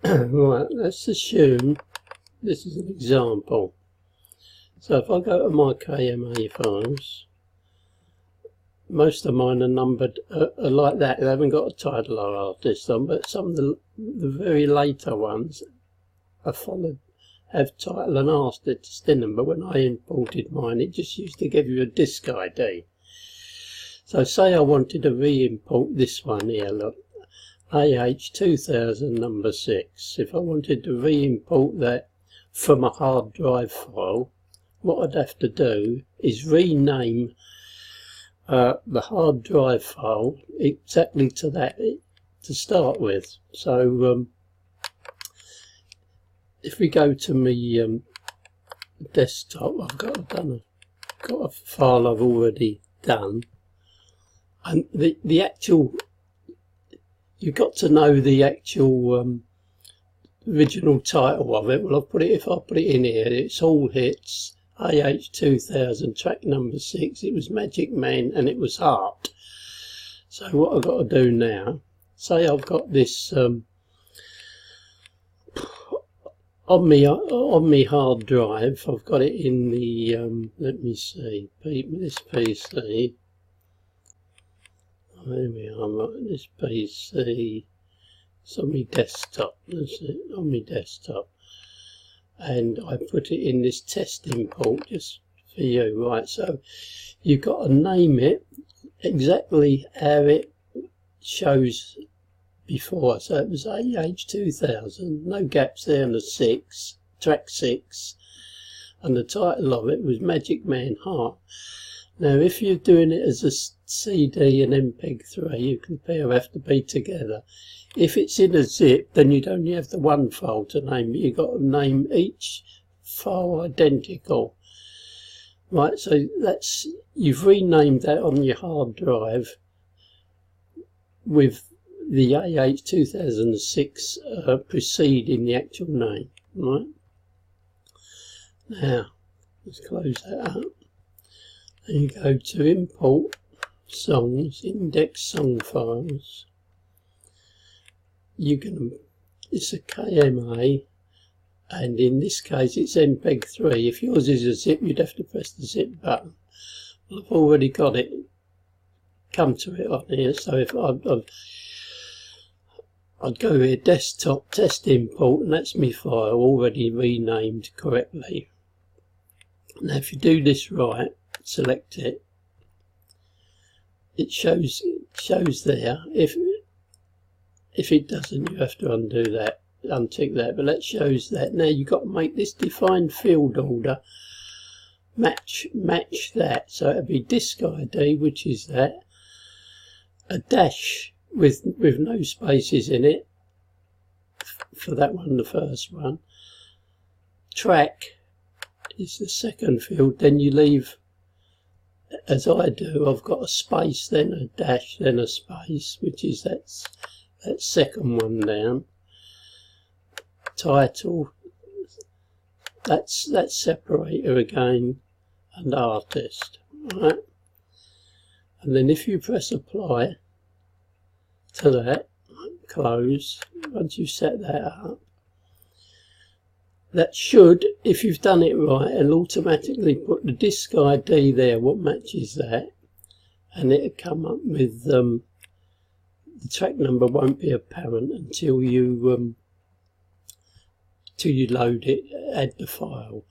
Right, let's assume this is an example. So if I go to my KMA files, most of mine are numbered are like that. They haven't got a title or artist on, but some of the very later ones are have title and artist in them. But when I imported mine, it just used to give you a disk ID. So say I wanted to re-import this one here, look, AH2000 number 6. If I wanted to re-import that from a hard drive file, what I'd have to do is rename the hard drive file exactly to that to start with. So if we go to my desktop, I've got a file I've already done, and the actual, you've got to know the actual original title of it. Well, if I put it in here, it's All Hits AH2000 track number 6. It was Magic Man and it was Heart. So what I've got to do now, say I've got this on me hard drive. I've got it in the let me see, this PC. There we are, this PC. It's on my desktop. That's it, on my desktop. And I put it in this test import just for you, right? So you've got to name it exactly how it shows before. So it was AH2000, no gaps there on the 6, track 6, and the title of it was Magic Man Heart. Now if you're doing it as a CD and MPEG-3, you compare have to be together. If it's in a zip, then you'd only have the one file to name, but you've got to name each file identical. Right, so that's, you've renamed that on your hard drive with the AH2006 preceding the actual name, right? Now, let's close that up. Then you go to Import Songs, Index Song Files. It's a KMA, and in this case it's MPEG-3. If yours is a zip, you'd have to press the zip button. Well, I've already got it, come to it on here, so if I'd go here, desktop, test import, and that's my file already renamed correctly. Now if you do this right, select it, it shows there. If it doesn't, you have to undo that, untick that, but that shows that. Now you've got to make this defined field order match that. So it'll be disk ID, which is that, a dash with no spaces in it for that one, the first one. Track is the second field, then you leave, as I do, I've got a space, then a dash, then a space, which is that second one down. Title, that's separator again, and artist, right? And then if you press apply to that, close, once you've set that up, that should, if you've done it right, it'll automatically put the disk ID there, what matches that, and it'll come up with the track number won't be apparent until you load it, add the file.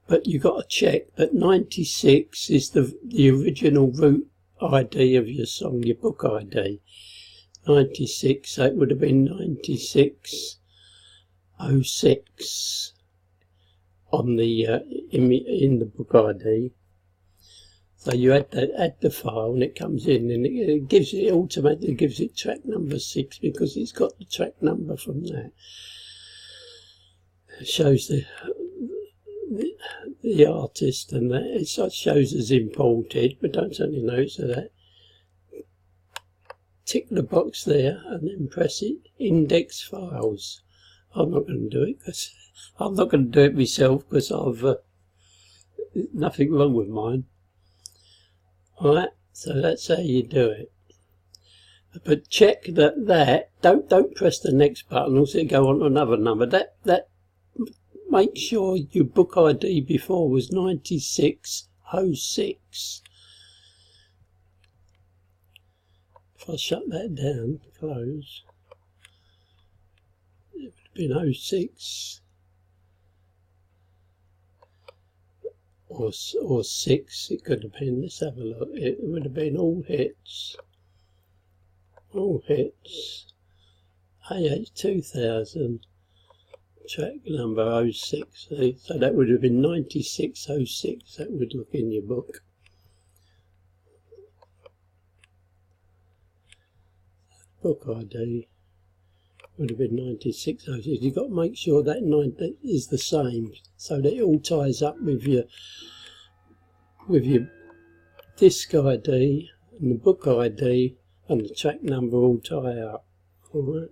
But you've got to check that 96 is the original root ID of your song, your book ID. 96, so it would have been 9606 on the in the book ID. So you add the file, and it comes in, and it automatically gives it track number 6 because it's got the track number from that. It shows the artist, and that it shows as imported, but don't take any notes of that. Tick the box there and then press it, index files. I'm not going to do it because I'm not going to do it myself because I've nothing wrong with mine. Alright, so that's how you do it. But check that don't press the next button, also go on to another number. That make sure your book ID before was 9606. If I shut that down, close, it would have been 06 or 6. It could have been. Let's have a look. It would have been all hits. All hits. AH2000. Track number 06. So that would have been 9606. That would look in your book. Book ID would have been 9606. You've got to make sure that is the same, so that it all ties up with your disc ID and the book ID and the track number all tie up. All right.